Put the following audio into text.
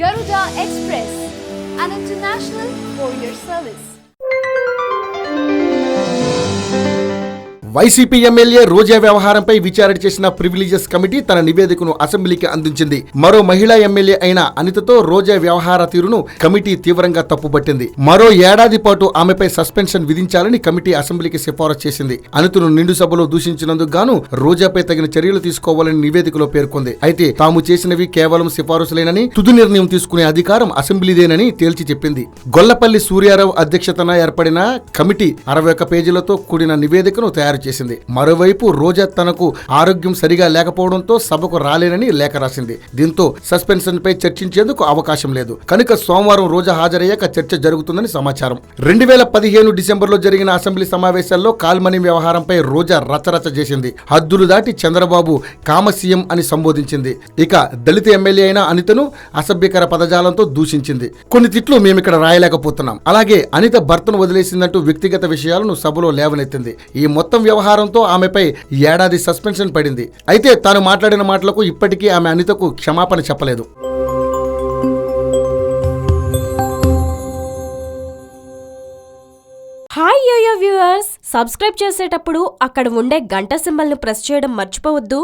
Garuda Express, an international courier service. YCP MLA Roja వ్యవహారంపై విచారణ చేసిన ప్రివిలేజెస్ కమిటీ తన నివేదికను అసెంబ్లీకి అందించింది. మరో మహిళా ఎమ్మెల్యే అయిన అనితతో రోజా వ్యవహార తీరును కమిటీ తీవ్రంగా తప్పుపట్టింది. మరో ఏడాది పాటు ఆమెపై సస్పెన్షన్ విధించాలని కమిటీ అసెంబ్లీకి సిఫారసు చేసింది. అనితను నిండు సభలో దూషించినందుకు గాను రోజాపై తగిన చర్యలు తీసుకోవాలని నివేదికలో పేర్కొంది. అయితే తాము చేసినవి కేవలం సిఫారసులేనని, తుది నిర్ణయం తీసుకునే అధికారం అసెంబ్లీదేనని తేల్చి చెప్పింది. గొల్లపల్లి సూర్యారావు అధ్యక్షతన ఏర్పడిన కమిటీ 61 పేజీలతో కూడిన నివేదికను తయారు చేసింది. మరోవైపు రోజా తనకు ఆరోగ్యం సరిగా లేకపోవడంతో సభకు రాలేనని లేఖ రాసింది. దీంతో సస్పెన్షన్ పై చర్చించేందుకు అవకాశం లేదు. కనుక సోమవారం రోజా హాజరయ్యాక చర్చ జరుగుతుందని సమాచారం. 2015 డిసెంబర్లో జరిగిన అసెంబ్లీ సమావేశాల్లో కాల్మనీ వ్యవహారంపై రోజా రచరచ చేసింది. హద్దులు దాటి చంద్రబాబు కామ సీఎం అని సంబోధించింది. ఇక దళిత ఎమ్మెల్యే అయిన అనితను అసభ్యకర పదజాలంతో దూషించింది. కొన్ని తిట్లు మేమిక్కడ రాయలేకపోతున్నాం. అలాగే అనిత భర్తను వదిలేసిందంటూ వ్యక్తిగత విషయాలను సభలో లేవనెత్తింది. ఈ మొత్తం వ్యవహారంతో ఆమెపై ఏడాది సస్పెన్షన్ పడింది. అయితే తాను మాట్లాడిన మాటలకు ఇప్పటికీ ఆమె అనితకు క్షమాపణ చెప్పలేదు. హాయ్ యోయో వ్యూవర్స్, సబ్స్క్రైబ్ చేసేటప్పుడు అక్కడ ఉండే గంట సింబల్ని ప్రెస్ చేయడం మర్చిపోవద్దు.